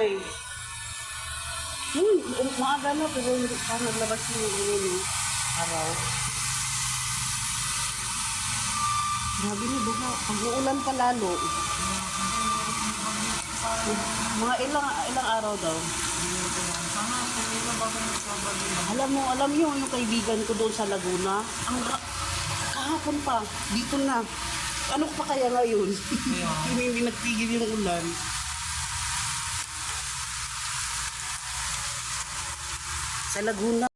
eh. Maaga na, pero hindi pa naglabas yung araw. Grabe na, buka. Pag-uulan pa lalo. Mga ilang araw daw. Alam mo yung kaibigan ko doon sa Laguna, kahapon pa, dito na. Ano pa kaya ngayon? Hindi nagtigil yung ulan. Sa Laguna.